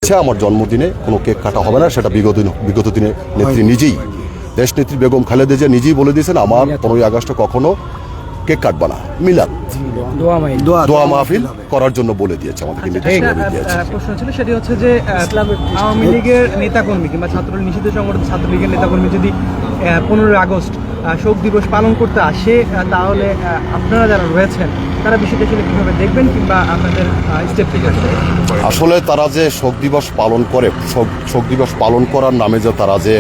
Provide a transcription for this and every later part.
আমার জন্মদিনে কোনো কেক কাটা হবে না, সেটা বিগত দিনে নেত্রী নিজেই, দেশ নেত্রী বেগম খালেদা জিয়া নিজেই বলে দিয়েছেন আমার 15ই আগস্টে কখনো কেক কাটবা না, মিলাদ দোয়া মাহফিল করার জন্য বলে দিয়েছে আমাদেরকে, নির্দেশ বলে দিয়েছে। প্রশ্ন ছিল সেটি হচ্ছে যে আওয়ামী লীগের নেতাকর্মী কিংবা ছাত্রলীগ নিষিদ্ধ সংগঠন ছাত্রলীগের নেতাকর্মী যদি 15ই আগস্ট শোক দিবস পালন করতে আসে, তাহলে আপনারা যারা রয়েছেন তারা বিষয়টা আসলে কীভাবে দেখবেন কিংবা আপনাদের স্টেপ ঠিক আছে? আসলে তারা যে শোক দিবস পালন করে, শোক দিবস পালন করার নামে যে তারা যে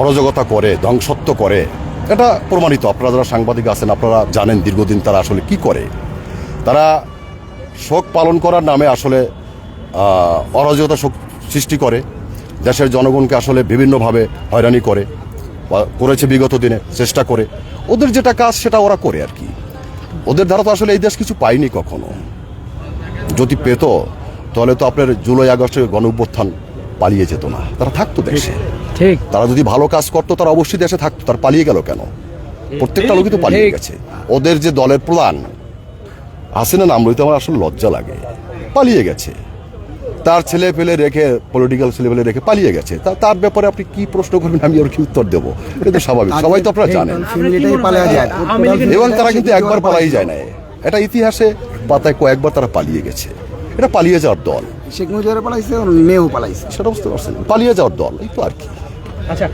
অরাজকতা করে, ধ্বংসত্ব করে, এটা প্রমাণিত। আপনারা যারা সাংবাদিক আছেন আপনারা জানেন দীর্ঘদিন তারা আসলে কি করে। তারা শোক পালন করার নামে আসলে অরাজকতা সৃষ্টি করে, দেশের জনগণকে আসলে বিভিন্নভাবে হয়রানি করে, করেছে বিগত দিনে, চেষ্টা করে। ওদের যেটা কাজ সেটা ওরা করে আর কি। ওদের দ্বারা তো আসলে এই দেশ কিছু পায়নি কখনো। যদি পেত তাহলে তো আপনার জুলাই আগস্টের গণঅভ্যুত্থান পালিয়ে যেত না, তারা থাকতো দেশে। ঠিক, তারা যদি ভালো কাজ করতো তারা অবশ্যই দেশে থাকতো। তারা পালিয়ে গেল কেন? প্রত্যেকটা লোকই তো পালিয়ে গেছে। ওদের যে দলের প্রধান হাসিনা নাম লইতে আমার আসলে লজ্জা লাগে, পালিয়ে গেছে। তার ছেলে পেলে রেখে, পলিটিক্যাল ছেলে পেলে রেখে পালিয়ে গেছে। তার ব্যাপারে আপনি কি প্রশ্ন করবেন, আমি ওর কি উত্তর দেবো? এটা তো স্বাভাবিক, সবাই তো আপনারা জানেন। এবং তারা কিন্তু একবার পালাই যায় না, এটা ইতিহাসে পাতায় কয়েকবার তারা পালিয়ে গেছে। এটা পালিয়ে যাওয়ার দল। শেখ মুজিবুর পালাইছে, মেয়েও পালাইছে, সেটা বুঝতে পারছেন, পালিয়ে যাওয়ার দল, এই তো আর কি। আচ্ছা,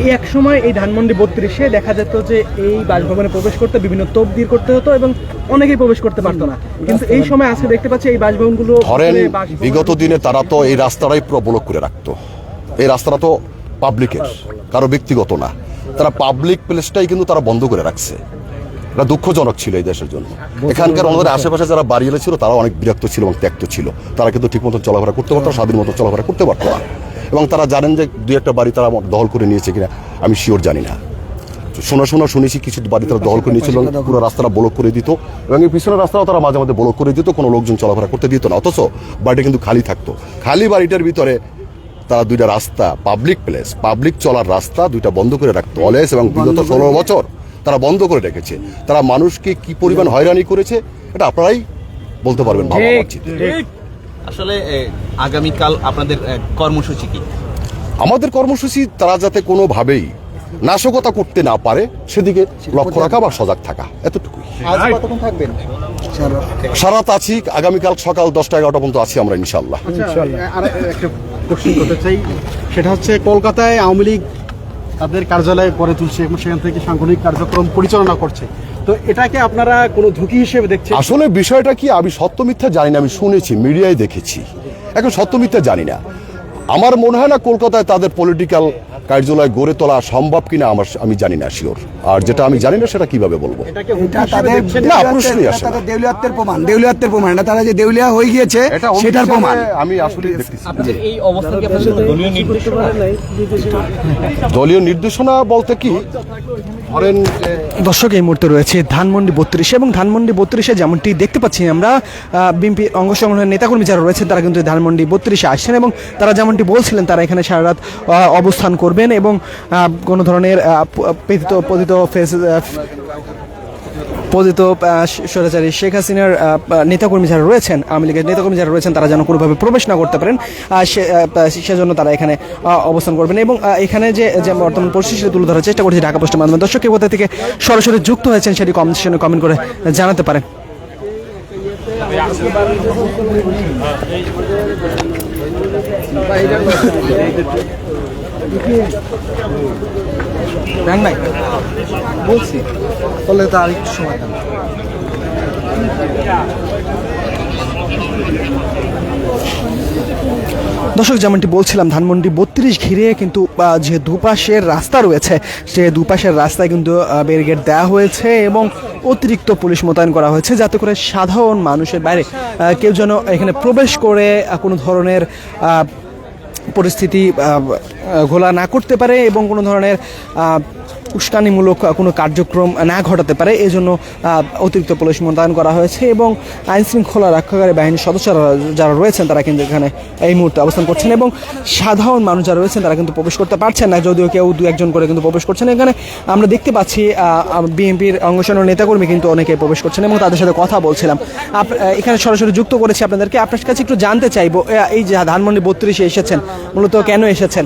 এই এক সময় এই ধানমন্ডি 32-এ দেখা যেত যে এই বাসভবনে প্রবেশ করতে বিভিন্ন তদবির করতে হতো এবং অনেকেই প্রবেশ করতে পারতো না, কিন্তু এই সময় আজকে দেখতে পাচ্ছি এই বাসভবনগুলো ধরেন বিগত দিনে তারা তো এই রাস্তাটাই পুরো ব্লক করে রাখতো। এই রাস্তাটা তো পাবলিকের, কারো ব্যক্তিগত না। তারা পাবলিক প্লেসটাই কিন্তু তারা বন্ধ করে রাখছে। এটা দুঃখজনক ছিল এই দেশের জন্য। এখানকার আমাদের আশেপাশে যারা বাড়িওয়ালা ছিল তারা অনেক বিরক্ত ছিল এবং ত্যক্ত ছিল। তারা কিন্তু ঠিক মতো চলাফেরা করতে পারতো, স্বাধীন মতো চলাফেরা করতে পারতো না। এবং তারা জানেন যে দুই একটা বাড়ি তারা দখল করে নিয়েছে কিনা আমি শিওর জানি না। শুনেছি কিছু বাড়ি তারা দখল করে নিয়েছিল, পুরো রাস্তাটা ব্লক করে দিত এবং এই পিছনের রাস্তাও তারা মাঝে মাঝে ব্লক করে দিত, কোনো লোকজন চলাফেরা করতে দিত না। অথচ বাড়িটা কিন্তু খালি থাকতো। খালি বাড়িটার ভিতরে তারা দুইটা রাস্তা, পাবলিক প্লেস, পাবলিক চলার রাস্তা দুইটা বন্ধ করে রাখতো অলওয়েজ, এবং বিগত 16 বছর তারা বন্ধ করে রেখেছে। তারা মানুষকে কি পরিমাণ হয়রানি করেছে এটা আপনারাই বলতে পারবেন। ভাবা উচিত। আসলে আগামীকাল আপনাদের কর্মসূচি কি? আমাদের কর্মসূচি তারা যাতে কোনোভাবেই নাশকতা করতে না পারে সেদিকে লক্ষ্য রাখা বা সজাগ থাকা, এতটুকুই। সারা রাত আছি, আগামীকাল সকাল 10টা-11টা পর্যন্ত আছি আমরা ইনশাআল্লাহ। আর একটা কোশ্চেন করতে চাই, সেটা হচ্ছে কলকাতায় আওয়ামী লীগ তাদের কার্যালয় গড়ে তুলছে এবং সেখান থেকে সাংগঠনিক কার্যক্রম পরিচালনা করছে, তো এটাকে আপনারা কোনো ঝুঁকি হিসেবে দেখছেন? আসলে বিষয়টা কি, আমি সত্য মিথ্যা জানি না, আমি শুনেছি, মিডিয়ায় দেখেছি, এখন সত্য মিথ্যা জানি না। আমার মনে হয় না কলকাতায় তাদের পলিটিক্যাল কার্যালয় গড়ে তোলা সম্ভব কিনা আমি জানি না শিওর। আর যেটা আমি জানি না সেটা কিভাবে বলবো? না, প্রশ্নই আসে না। দেউলিয়াত্বের প্রমাণ, এটা তারা যে দেউলিয়া হয়ে গিয়েছে সেটার প্রমাণ আমি আসলে দেখতেছি। আপনাদের এই অবস্থান কি আপনাদের দলীয় নির্দেশনা? দলীয় নির্দেশনা বলতে কি, ধরেন দর্শক এই মুহূর্তে রয়েছে ধানমন্ডি 32 এবং ধানমন্ডি 32-এ যেমনটি দেখতে পাচ্ছি আমরা, বিএনপি অঙ্গ সংগঠনের নেতাকর্মী যারা রয়েছেন তারা কিন্তু ধানমন্ডি 32-এ আসছেন এবং তারা যেমনটি বলছিলেন তারা এখানে সারা রাত অবস্থান করবেন এবং কোনো ধরনের পতিত স্বৈরাচারী শেখ হাসিনার নেতাকর্মী যারা রয়েছেন, আওয়ামী লীগের নেতাকর্মী যারা রয়েছেন তারা যেন কোনোভাবে প্রবেশ না করতে পারেন, সেজন্য তারা এখানে অবস্থান করবেন। এবং এখানে যে বর্তমান পরিস্থিতি তুলে ধরার চেষ্টা করছি ঢাকা পোস্টের মাধ্যমে। দর্শক কোথা থেকে সরাসরি যুক্ত হয়েছেন সেটি কমেন্ট করে জানাতে পারেন। বলছি তাহলে তো আর একটু সময় দেন। দর্শক যেমনটি বলছিলাম, ধানমন্ডি 32 ঘিরে কিন্তু যে দুপাশের রাস্তা রয়েছে সে দুপাশের রাস্তায় কিন্তু ব্যারিকেড দেওয়া হয়েছে এবং অতিরিক্ত পুলিশ মোতায়েন করা হয়েছে, যাতে করে সাধারণ মানুষের বাইরে কেউ যেন এখানে প্রবেশ করে কোনো ধরনের পরিস্থিতি ঘোলা না করতে পারে এবং কোনো ধরনের উস্কানিমূলক কোনো কার্যক্রম না ঘটাতে পারে এজন্য অতিরিক্ত পুলিশ মোতায়েন করা হয়েছে এবং আইন শৃঙ্খলা রক্ষাকারী বাহিনীর সদস্যরা যারা রয়েছেন তারা কিন্তু এখানে এই মুহূর্তে অবস্থান করছেন এবং সাধারণ মানুষ যারা রয়েছেন তারা কিন্তু প্রবেশ করতে পারছেন না, যদিও কেউ দু একজন করে কিন্তু প্রবেশ করছেন। এখানে আমরা দেখতে পাচ্ছি বিএনপির অঙ্গসংগঠনের নেতাকর্মী কিন্তু অনেকে প্রবেশ করছেন এবং তাদের সাথে কথা বলছিলাম। এখানে সরাসরি যুক্ত করেছি আপনাদেরকে। আপনার কাছে একটু জানতে চাইবো, এই যে ধানমন্ডি 32-এ এসেছেন, মূলত কেন এসেছেন?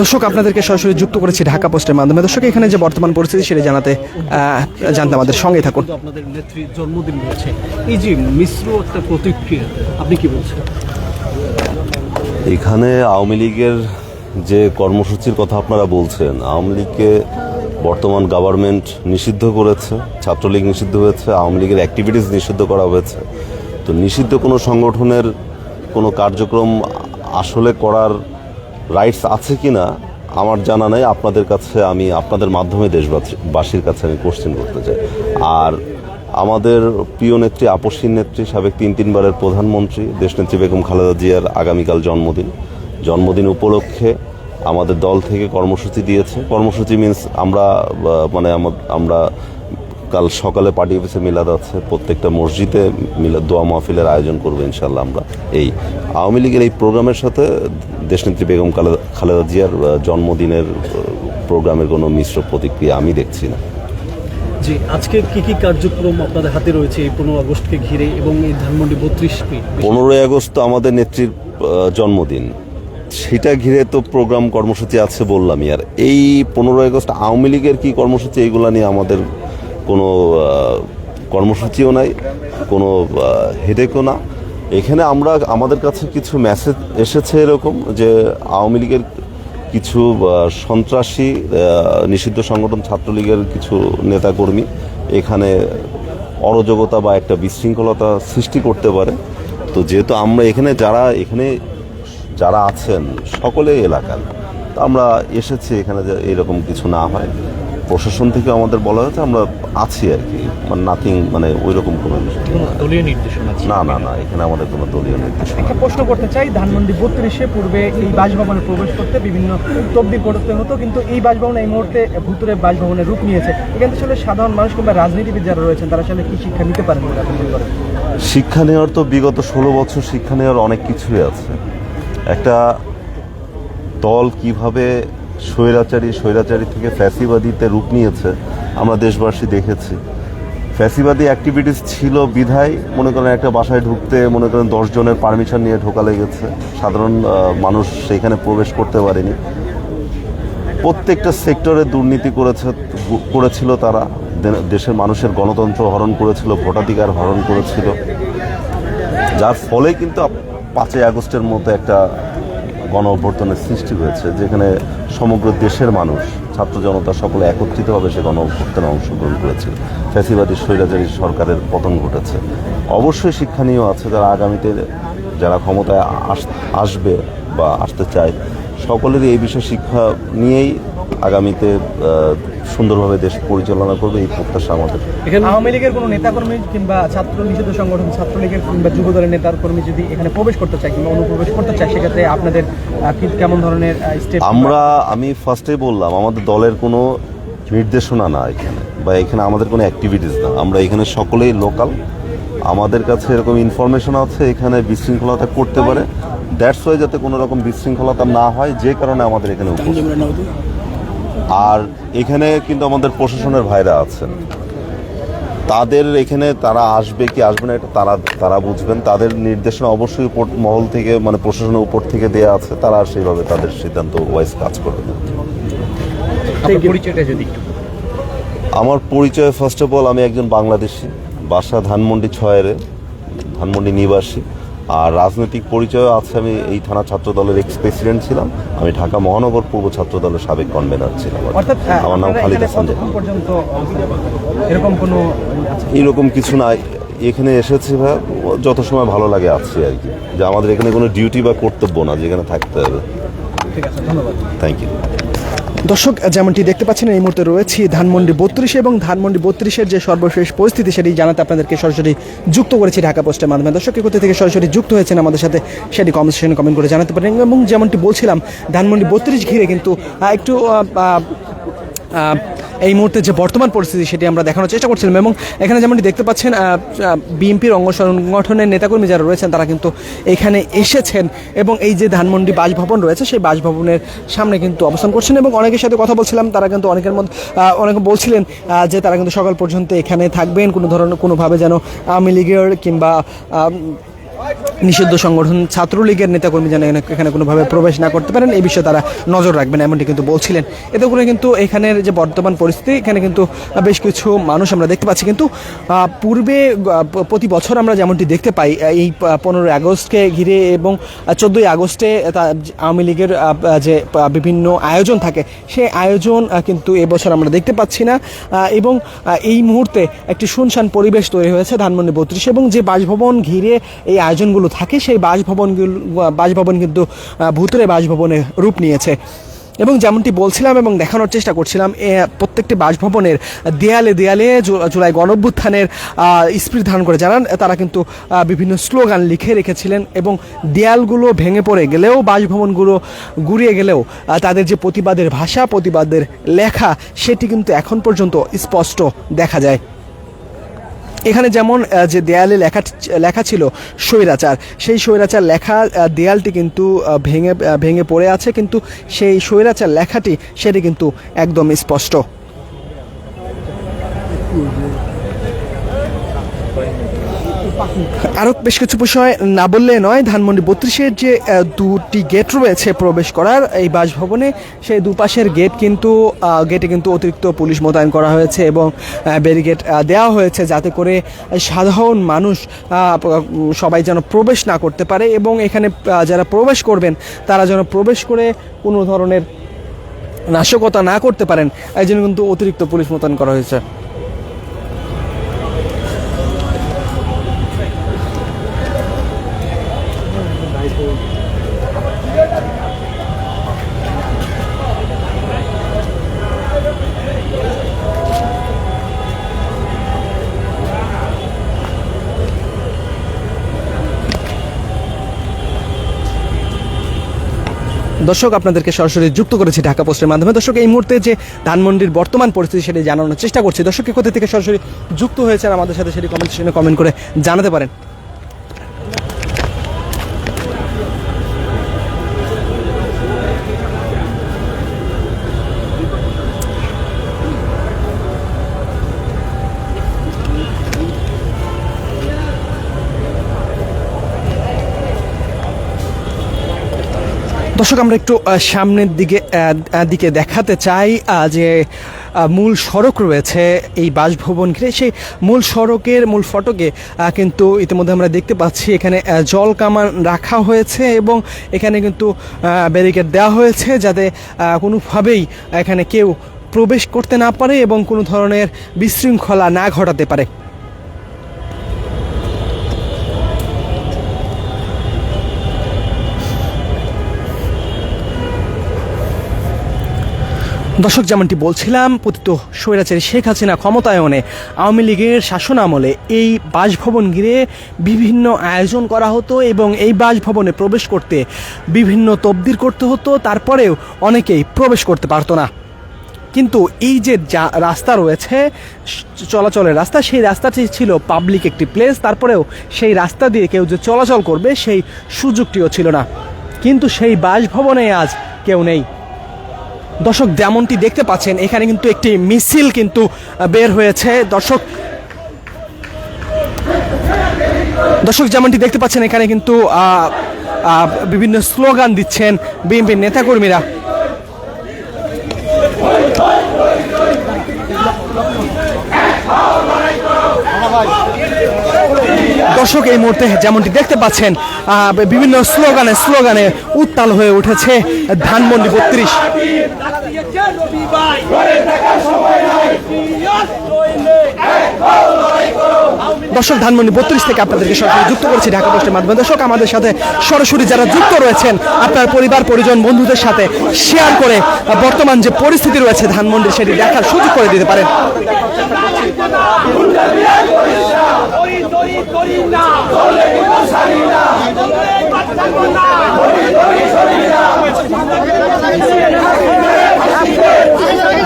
দর্শক, আপনাদেরকে সরাসরি যুক্ত করেছি ঢাকা পোস্টের মাধ্যমে। দর্শক, এখানে যে বর্তমান পরিস্থিতি সেটা জানতে আমাদের সঙ্গেই থাকুন। আপনাদের নেত্রীর জন্মদিন রয়েছে, এই যে মিশ্র একটা প্রতিক্রিয়া, আপনি কি বলছেন? এখানে আওয়ামী লীগের যে কর্মসূচির কথা আপনারা বলছেন, আওয়ামী লীগকে বর্তমান গভর্নমেন্ট নিষিদ্ধ করেছে, ছাত্রলীগ নিষিদ্ধ হয়েছে, আওয়ামী লীগের অ্যাক্টিভিটিস নিষিদ্ধ করা হয়েছে। তো নিষিদ্ধ কোনো সংগঠনের কোনো কার্যক্রম আসলে করার রাইটস আছে কি না আমার জানা নেই। আপনাদের কাছে আমি আপনাদের মাধ্যমে দেশবাসীর কাছে আমি কোশ্চেন করতে চাই। আর আমাদের প্রিয় নেত্রী, আপসীন নেত্রী, সাবেক 3 বারের প্রধানমন্ত্রী দেশনেত্রী বেগম খালেদা জিয়ার আগামীকাল জন্মদিন উপলক্ষে আমাদের দল থেকে কর্মসূচি দিয়েছে। কর্মসূচি মিনস আমরা কাল সকালে পার্টি অফিসে মিলাদ আছে, প্রত্যেকটা মসজিদে দোয়া মাহফিলের আয়োজন করবো ইনশাল্লাহ। আমরা এই আওয়ামী লীগের এই প্রোগ্রামের সাথে দেশনেত্রী বেগম খালেদা জিয়ার জন্মদিনের প্রোগ্রামের কোনো মিশ্র প্রতিক্রিয়া আমি দেখছি না। জি, আজকে কি কি কার্যক্রম আপনাদের হাতে রয়েছে এই 15 আগস্টকে ঘিরে এবং এই ধানমন্ডি 32 15ই আগস্ট তো আমাদের নেত্রীর জন্মদিন, সেটা ঘিরে তো প্রোগ্রাম কর্মসূচি আছে বললামই। আর এই 15ই আগস্ট আওয়ামী লীগের কি কর্মসূচি, এইগুলা নিয়ে আমাদের কোনো কর্মসূচিও নাই, কোনো হেডেকও না। এখানে আমাদের কাছে কিছু মেসেজ এসেছে এরকম যে আওয়ামী লীগের কিছু সন্ত্রাসী নিষিদ্ধ সংগঠন ছাত্রলীগের কিছু নেতাকর্মী এখানে অরাজকতা বা একটা বিশৃঙ্খলতা সৃষ্টি করতে পারে। তো যেহেতু আমরা এখানে যারা আছেন সকলেই এলাকার, তো আমরা এসেছি এখানে যে এইরকম কিছু না হয়। প্রশাসন থেকে আমাদের বলা হয়েছে আমরা আছি আর কি, নাথিং, ওই রকম কোনো বিষয় দলীয় নির্দেশনা না, এখানে আমাদের কোনো দলীয় নির্দেশনা। একটা প্রশ্ন করতে চাই, ধানমন্ডি 32-এ পূর্বে এই বাসভবনে প্রবেশ করতে বিভিন্ন তদবির করতে হতো, কিন্তু এই বাসভবন এই মুহূর্তে ভূতুরে বাসভবনের রূপ নিয়েছে। এখান থেকে আসলে সাধারণ মানুষ কিংবা রাজনীতিবিদ যারা রয়েছেন তারা আসলে কি শিক্ষা নিতে পারেন বলে আপনি মনে করেন? শিক্ষা নেওয়ার তো বিগত 16 বছর শিক্ষা নেওয়ার অনেক কিছুই আছে। একটা দল কিভাবে স্বৈরাচারী থেকে ফ্যাসিবাদীতে রূপ নিয়েছে আমরা দেশবাসী দেখেছি। ফ্যাসিবাদী অ্যাক্টিভিটিস ছিল বিধায় মনে করেন একটা বাসায় ঢুকতে 10 জনের পারমিশন নিয়ে ঢোকা লেগেছে, সাধারণ মানুষ সেখানে প্রবেশ করতে পারেনি। প্রত্যেকটা সেক্টরে দুর্নীতি করেছিল তারা, দেশের মানুষের গণতন্ত্র হরণ করেছিল, ভোটাধিকার হরণ করেছিল, যার ফলে কিন্তু 5ই আগস্টের মতো একটা গণ অভ্যর্থনের সৃষ্টি হয়েছে, যেখানে সমগ্র দেশের মানুষ, ছাত্র জনতা সকলে একত্রিতভাবে সে গণ অভ্যর্থনে অংশগ্রহণ করেছে। ফ্যাসিবাদী স্বৈরাচারী সরকারের পতন ঘটেছে। অবশ্যই শিক্ষণীয় আছে, যারা আগামীতে যারা ক্ষমতায় আসবে বা আসতে চায় সকলেরই এই বিষয়ে শিক্ষা নিয়েই আগামীতে সুন্দরভাবে দেশ পরিচালনা করবে, এই প্রত্যাশা আমাদের। আওয়ামী লীগের কোনো নেতাকর্মী কিংবা ছাত্র নিষিদ্ধ সংগঠন ছাত্রলীগের কিংবা যুব দলের নেতাকর্মী যদি এখানে প্রবেশ করতে চায় কিংবা অনুপ্রবেশ করতে চায়, সেক্ষেত্রে আপনাদের কেমন ধরনের স্টেপ? আমি ফার্স্টেই বললাম, আমাদের দলের কোনো নির্দেশনা না এখানে, বা এখানে আমাদের কোনো অ্যাক্টিভিটিস না। আমরা এখানে সকলেই লোকাল, আমাদের কাছে এরকম ইনফরমেশন আছে এখানে বিশৃঙ্খলতা করতে পারে, দ্যাটস ওয়াই যাতে কোনো রকম বিশৃঙ্খলতা না হয়, যে কারণে আমাদের এখানে উপস্থিত। আর এখানে কিন্তু আমাদের প্রশাসনের ভাইরা আছেন, তাদের এখানে তারা আসবে কি আসবে না এটা তারা বুঝবেন। তাদের নির্দেশনা অবশ্যই উপর মহল থেকে প্রশাসনের উপর থেকে দেয়া আছে, তারা সেইভাবে তাদের সিদ্ধান্ত ওয়াইজ কাজ করবে। আমার পরিচয় ফার্স্ট অফ অল, আমি একজন বাংলাদেশি, বাসা ধানমন্ডি 6-এ, ধানমন্ডি নিবাসী। আর রাজনৈতিক পরিচয় আছে, আমি এই থানা ছাত্র দলের এক্স প্রেসিডেন্ট ছিলাম, আমি ঢাকা মহানগর পূর্ব ছাত্র দলের সাবেক কনভেনার ছিলাম। আমার নাম খালিদ হাসান। পর্যন্ত এরকম কোনো এরকম কিছু নাই, এখানে এসেছি ভাই, যত সময় ভালো লাগে আছি আর কি, যে আমাদের এখানে কোনো ডিউটি বা কর্তব্য না, যেখানে থাকতে হবে। ঠিক আছে, ধন্যবাদ। Thank you. দর্শক, যেমনটি দেখতে পাচ্ছেন এই মুহূর্তে রয়েছি ধানমন্ডি 32 এবং ধানমন্ডি 32-এর যে সর্বশেষ পরিস্থিতি সেটি জানাতে আপনাদেরকে সরাসরি যুক্ত করেছি ঢাকা পোস্টের মাধ্যমে। দর্শক, কোথা থেকে সরাসরি যুক্ত হয়েছেন আমাদের সাথে সেটি কমেন্ট করে জানাতে পারেন। এবং যেমনটি বলছিলাম, ধানমন্ডি 32 ঘিরে কিন্তু একটু এই মুহূর্তে যে বর্তমান পরিস্থিতি সেটি আমরা দেখানোর চেষ্টা করছিলাম। এবং এখানে যেমনটি দেখতে পাচ্ছেন, বিএনপির অঙ্গ সংগঠনের নেতাকর্মী যারা রয়েছেন তারা কিন্তু এখানে এসেছেন এবং এই যে ধানমন্ডি বাসভবন রয়েছে সেই বাসভবনের সামনে কিন্তু অবস্থান করছেন। এবং অনেকের সাথে কথা বলছিলাম, তারা কিন্তু অনেকে বলছিলেন যে তারা কিন্তু সকাল পর্যন্ত এখানে থাকবেন, কোনোভাবে যেন আওয়ামী লীগের কিংবা নিষিদ্ধ সংগঠন ছাত্রলীগের নেতাকর্মী যেন এখানে কোনোভাবে প্রবেশ না করতে পারেন, এই বিষয়ে তারা নজর রাখবেন এমনটি কিন্তু বলছিলেন। এতে করে কিন্তু এখানের যে বর্তমান পরিস্থিতি, এখানে কিন্তু বেশ কিছু মানুষ আমরা দেখতে পাচ্ছি। কিন্তু পূর্বে প্রতি বছর আমরা যেমনটি দেখতে পাই, এই 15 আগস্টকে ঘিরে এবং 14 আগস্টে আওয়ামী লীগের যে বিভিন্ন আয়োজন থাকে সেই আয়োজন কিন্তু এবছর আমরা দেখতে পাচ্ছি না। এবং এই মুহূর্তে একটি শুনশান পরিবেশ তৈরি হয়েছে ধানমন্ডি 32 এবং যে বাসভবন ঘিরে এই আয়োজনগুলো থাকে সেই বাসভবন কিন্তু ভূতুরে বাসভবনে রূপ নিয়েছে। এবং যেমনটি বলছিলাম এবং দেখানোর চেষ্টা করছিলাম, প্রত্যেকটি বাসভবনের দেয়ালে দেয়ালে জুলাই গণঅভ্যুত্থানের স্পিরিট ধারণ করে যারা তারা কিন্তু বিভিন্ন স্লোগান লিখে রেখেছিলেন। এবং দেয়ালগুলো ভেঙে পড়ে গেলেও, বাসভবনগুলো গুড়িয়ে গেলেও তাদের যে প্রতিবাদের ভাষা, প্রতিবাদের লেখা সেটি কিন্তু এখন পর্যন্ত স্পষ্ট দেখা যায়। এখানে যেমন যে দেয়ালে লেখা ছিল স্বৈরাচার, সেই স্বৈরাচার লেখা দেয়ালটি কিন্তু ভেঙে পড়ে আছে, কিন্তু সেই স্বৈরাচার লেখাটি সেটি কিন্তু একদম স্পষ্ট। আরও বেশ কিছু বিষয় না বললে নয়। ধানমন্ডি 32-এর যে দুটি গেট রয়েছে প্রবেশ করার এই বাসভবনে, সেই দুপাশের গেটে কিন্তু অতিরিক্ত পুলিশ মোতায়েন করা হয়েছে এবং ব্যারিকেড দেওয়া হয়েছে, যাতে করে সাধারণ মানুষ সবাই যেন প্রবেশ না করতে পারে এবং এখানে যারা প্রবেশ করবেন তারা যেন প্রবেশ করে কোনো ধরনের নাশকতা না করতে পারেন, এই জন্য কিন্তু অতিরিক্ত পুলিশ মোতায়েন করা হয়েছে। দর্শক, আপনাদেরকে সরাসরি যুক্ত করেছি ঢাকা পোস্টের মাধ্যমে। দর্শক, এই মুহূর্তে যে ধানমন্ডির বর্তমান পরিস্থিতি সেটি জানানোর চেষ্টা করছি। দর্শক, কোথা থেকে সরাসরি যুক্ত হয়েছেন আমাদের সাথে সেটি কমেন্ট করে জানাতে পারেন। দর্শক, আমরা একটু সামনের দিকে দেখাতে চাই যে মূল সড়ক রয়েছে এই বাসভবন ঘিরে। সেই মূল ফটকে কিন্তু ইতিমধ্যে আমরা দেখতে পাচ্ছি এখানে জল কামান রাখা হয়েছে এবং এখানে কিন্তু ব্যারিকেড দেওয়া হয়েছে, যাতে কোনোভাবেই এখানে কেউ প্রবেশ করতে না পারে এবং কোনো ধরনের বিশৃঙ্খলা না ঘটাতে পারে। দর্শক, যেমনটি বলছিলাম, পতিত স্বৈরাচারী শেখ হাসিনা ক্ষমতায়নে আওয়ামী লীগের শাসন আমলে এই বাসভবন ঘিরে বিভিন্ন আয়োজন করা হতো এবং এই বাসভবনে প্রবেশ করতে বিভিন্ন তদবির করতে হতো, তারপরেও অনেকেই প্রবেশ করতে পারতো না। কিন্তু এই যে রাস্তা রয়েছে চলাচলের রাস্তা, সেই রাস্তাটি ছিল পাবলিক একটি প্লেস, তারপরেও সেই রাস্তা দিয়ে কেউ যে চলাচল করবে সেই সুযোগটিও ছিল না। কিন্তু সেই বাসভবনে আজ কেউ নেই। দর্শক, যেমনটি দেখতে পাচ্ছেন এখানে কিন্তু একটি মিছিল কিন্তু বের হয়েছে। দর্শক, যেমনটি দেখতে পাচ্ছেন এখানে কিন্তু বিভিন্ন স্লোগান দিচ্ছেন বিএনপির নেতাকর্মীরা। দর্শক, এই মুহূর্তে যেমনটি দেখতে পাচ্ছেন বিভিন্ন স্লোগানে উত্তাল হয়ে উঠেছে ধানমন্ডি 32। দর্শক ধানমন্ডি 32 থেকে আপনাদেরকে সরাসরি যুক্ত করছি ঢাকা পোস্টের মাধ্যমে। দর্শক আমাদের সাথে সরাসরি যারা যুক্ত রয়েছেন আপনার পরিবার পরিজন বন্ধুদের সাথে শেয়ার করে বর্তমান যে পরিস্থিতি রয়েছে ধানমন্ডির সেটি দেখার সুযোগ করে দিতে পারেন।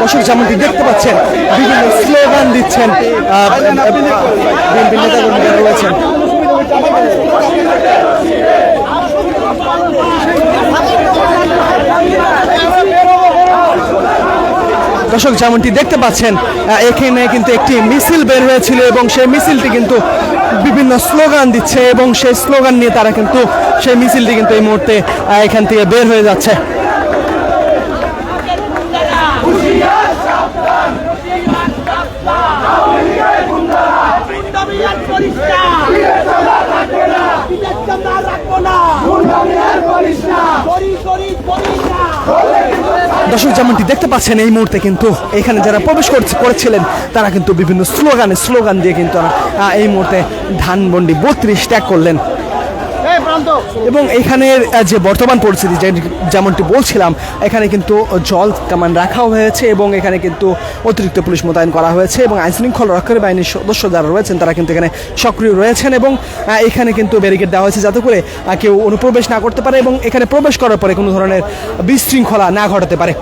দর্শক যেমনটি দেখতে পাচ্ছেন বিভিন্ন স্লোগান দিচ্ছেন বিএনপি নেতাকর্মীরা রয়েছেন। দর্শক যেমনটি দেখতে পাচ্ছেন এখানে কিন্তু একটি মিছিল বের হয়েছিল এবং সেই মিছিলটি কিন্তু বিভিন্ন স্লোগান দিচ্ছে এবং সেই স্লোগান নিয়ে তারা কিন্তু সেই মিছিলটি কিন্তু এই মুহূর্তে এখান থেকে বের হয়ে যাচ্ছে। দর্শক যেমনটি দেখতে পাচ্ছেন এই মুহূর্তে কিন্তু এখানে যারা প্রবেশ করেছিলেন তারা কিন্তু বিভিন্ন স্লোগান দিয়ে কিন্তু এই মুহূর্তে ধানমন্ডি 32 ত্যাগ করলেন। এবং এখানের যে বর্তমান পরিস্থিতি যেমনটি বলছিলাম এখানে কিন্তু জল কামান রাখা হয়েছে এবং এখানে কিন্তু অতিরিক্ত পুলিশ মোতায়েন করা হয়েছে এবং আইনশৃঙ্খলা রক্ষাকারী বাহিনীর সদস্য যারা রয়েছেন তারা কিন্তু এখানে সক্রিয় রয়েছেন এবং এখানে কিন্তু ব্যারিকেড দেওয়া হয়েছে যাতে করে কেউ অনুপ্রবেশ না করতে পারে এবং এখানে প্রবেশ করার পরে কোনো ধরনের বিশৃঙ্খলা না ঘটাতে পারে।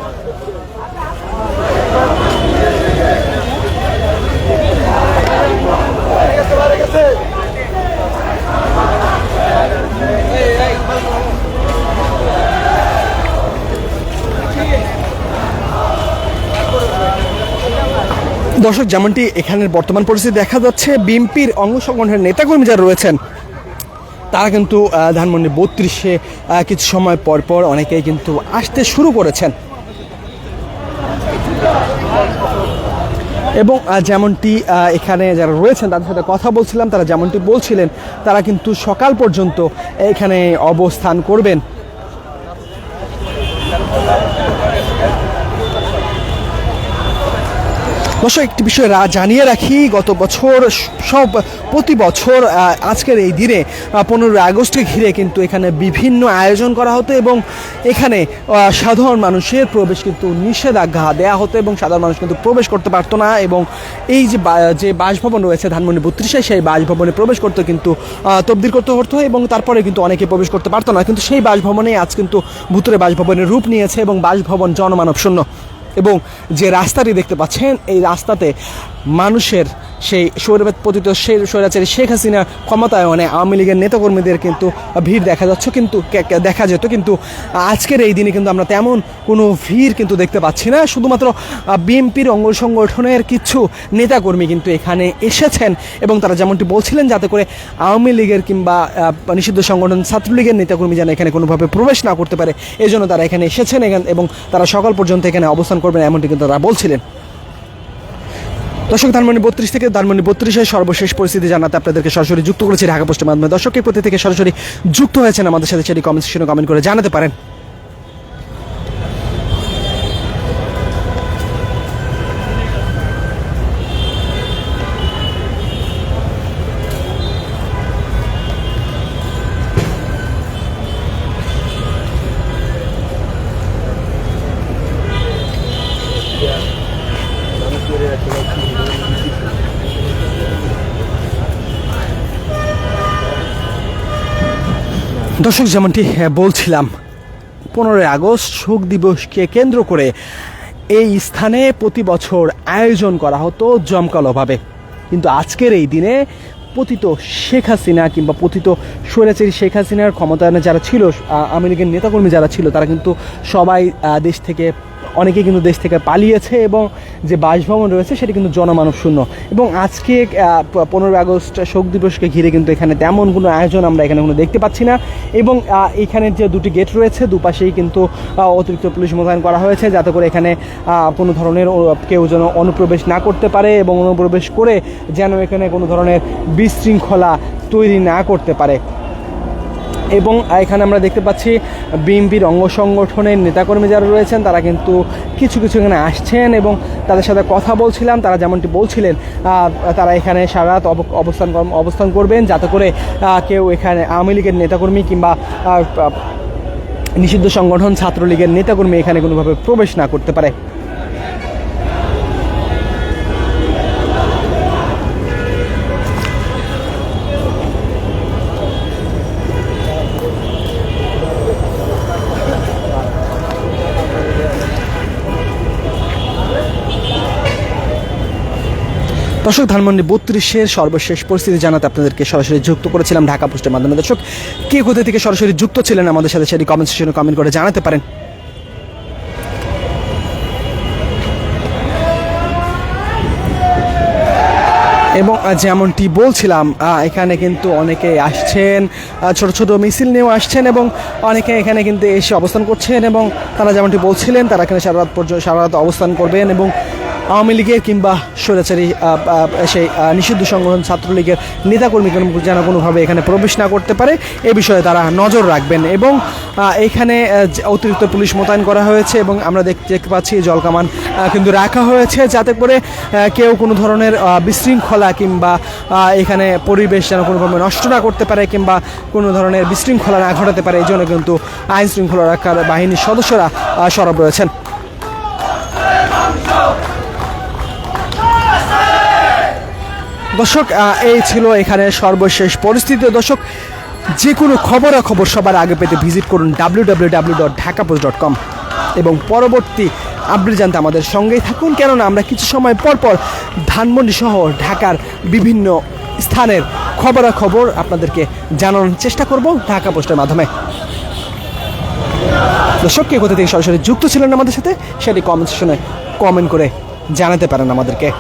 দর্শক যেমনটি এখানের বর্তমান পরিস্থিতি দেখা যাচ্ছে বিএনপির অঙ্গ সংগঠনের নেতাকর্মী যারা রয়েছেন তারা কিন্তু ধানমন্ডি 32-এ কিছু সময় পর পর অনেকেই কিন্তু আসতে শুরু করেছেন এবং যেমনটি এখানে যারা রয়েছেন তাদের সাথে কথা বলছিলাম তারা যেমনটি বলছিলেন তারা কিন্তু সকাল পর্যন্ত এখানে অবস্থান করবেন। দর্শক একটি বিষয় জানিয়ে রাখি গত বছর প্রতি বছর আজকের এই দিনে 15 আগস্টকে ঘিরে কিন্তু এখানে বিভিন্ন আয়োজন করা হতো এবং এখানে সাধারণ মানুষের প্রবেশ কিন্তু নিষেধাজ্ঞা দেওয়া হতো এবং সাধারণ মানুষ কিন্তু প্রবেশ করতে পারতো না এবং এই যে বাসভবন রয়েছে ধানমন্ডি 32-এ সেই বাসভবনে প্রবেশ করতে কিন্তু তবদিল করতে হতো এবং তারপরে কিন্তু অনেকে প্রবেশ করতে পারতো না কিন্তু সেই বাসভবনে আজ কিন্তু ভুতুরে বাসভবনের রূপ নিয়েছে এবং বাসভবন জনমানব শূন্য এবং যে রাস্তাটি দেখতে পাচ্ছেন এই রাস্তাতে মানুষের সেই স্বৈরাচারী শেখ হাসিনা ক্ষমতায়নে আওয়ামী লীগের নেতাকর্মীদের কিন্তু ভিড় দেখা যেত কিন্তু আজকের এই দিনে কিন্তু আমরা তেমন কোনো ভিড় কিন্তু দেখতে পাচ্ছি না। শুধুমাত্র বিএনপির অঙ্গ সংগঠনের কিছু নেতাকর্মী কিন্তু এখানে এসেছেন এবং তারা যেমনটি বলছিলেন যাতে করে আওয়ামী লীগের কিংবা নিষিদ্ধ সংগঠন ছাত্রলীগের নেতাকর্মী যেন এখানে কোনোভাবে প্রবেশ না করতে পারে এই জন্য তারা এখানে এসেছেন এবং তারা সকাল পর্যন্ত এখানে অবস্থান করবেন এমনটি কিন্তু তারা বলছিলেন। দর্শক ধানমন্ডি 32 থেকে ধানমন্ডি 32-এর সর্বশেষ পরিস্থিতি জানাতে আপনাদেরকে সরাসরি যুক্ত করেছি ঢাকা পোস্টের মাধ্যমে। দর্শকের প্রতি থেকে সরাসরি যুক্ত হয়েছেন আমাদের সাথে সেটি কমেন্ট সেকশনে কমেন্ট করে জানাতে পারেন। দর্শক যেমনটি বলছিলাম 15 আগস্ট শোক দিবসকে কেন্দ্র করে এই স্থানে প্রতি বছর আয়োজন করা হতো জমকালোভাবে কিন্তু আজকের এই দিনে পতিত শেখ হাসিনা কিংবা পতিত স্বৈরাচারী শেখ হাসিনার ক্ষমতায়নে যারা ছিল আওয়ামী লীগের নেতাকর্মী যারা ছিল তারা কিন্তু সবাই দেশ থেকে অনেকেই কিন্তু দেশ থেকে পালিয়েছে এবং যে বাসভবন রয়েছে সেটি কিন্তু জনমানব শূন্য এবং আজকে 15 আগস্ট শোক দিবসকে ঘিরে কিন্তু এখানে তেমন কোনো আয়োজন আমরা এখানে কোনো দেখতে পাচ্ছি না এবং এখানের যে দুটি গেট রয়েছে দুপাশেই কিন্তু অতিরিক্ত পুলিশ মোতায়েন করা হয়েছে যাতে করে এখানে কোনো ধরনের কেউ যেন অনুপ্রবেশ না করতে পারে এবং অনুপ্রবেশ করে যেন এখানে কোনো ধরনের বিশৃঙ্খলা তৈরি না করতে পারে। এবং এখানে আমরা দেখতে পাচ্ছি বিএনপির অঙ্গ সংগঠনের নেতাকর্মী যারা রয়েছেন তারা কিন্তু কিছু কিছু এখানে আসছেন এবং তাদের সাথে কথা বলছিলাম। তারা যেমনটি বলছিলেন তারা এখানে সারা রাত অবস্থান করবেন, যাতে করে কেউ এখানে আওয়ামী লীগের নেতাকর্মী কিংবা নিষিদ্ধ সংগঠন ছাত্রলীগের নেতাকর্মী এখানে কোনোভাবে প্রবেশ না করতে পারে। দর্শক, ধানমন্ডি 32-এর সর্বশেষ পরিস্থিতি জানাতে আপনাদেরকে সরাসরি যুক্ত করেছিলাম ঢাকা পোস্টের মাধ্যমে। দর্শক, কে কোথা থেকে সরাসরি যুক্ত ছিলেন আমাদের সাথে সেটি কমেন্ট সেকশনে কমেন্ট করে জানাতে পারেন। এবং যেমনটি বলছিলাম এখানে কিন্তু অনেকে আসছেন, ছোট ছোট মিছিল নিয়েও আসছেন এবং অনেকে এখানে কিন্তু এসে অবস্থান করছেন এবং তারা যেমনটি বলছিলেন তারা এখানে সারা রাত অবস্থান করবেন এবং আওয়ামী লীগের কিংবা স্বৈরাচারী সেই নিষিদ্ধ সংগঠন ছাত্রলীগের নেতাকর্মী যেন কোনোভাবে এখানে প্রবেশ না করতে পারে এ বিষয়ে তারা নজর রাখবেন। এবং এখানে অতিরিক্ত পুলিশ মোতায়েন করা হয়েছে এবং আমরা দেখতে পাচ্ছি জলকামান কিন্তু রাখা হয়েছে, যাতে করে কেউ কোনো ধরনের বিশৃঙ্খলা কিংবা এখানে পরিবেশ যেন কোনোভাবে নষ্ট না করতে পারে কিংবা কোনো ধরনের বিশৃঙ্খলা না ঘটাতে পারে, এই জন্য কিন্তু আইন শৃঙ্খলা রক্ষার বাহিনীর সদস্যরা সরব রয়েছেন। দর্শক, এই ছিল এখানে সর্বশেষ পরিস্থিতি। দর্শক, যে কোনো খবরাখবর সবার আগে পেতে ভিজিট করুন www.dhakapost.com এবং পরবর্তী আপডেট জানতে আমাদের সঙ্গেই থাকুন, কেননা আমরা কিছু সময় পর পর ধানমন্ডি সহ ঢাকার বিভিন্ন স্থানের খবরাখবর আপনাদেরকে জানানোর চেষ্টা করব ঢাকা পোস্টের মাধ্যমে। দর্শক, কে কোথা থেকে সরাসরি যুক্ত ছিলেন আমাদের সাথে সেটি কমেন্ট সেকশনে কমেন্ট করে জানাতে পারেন আমাদেরকে।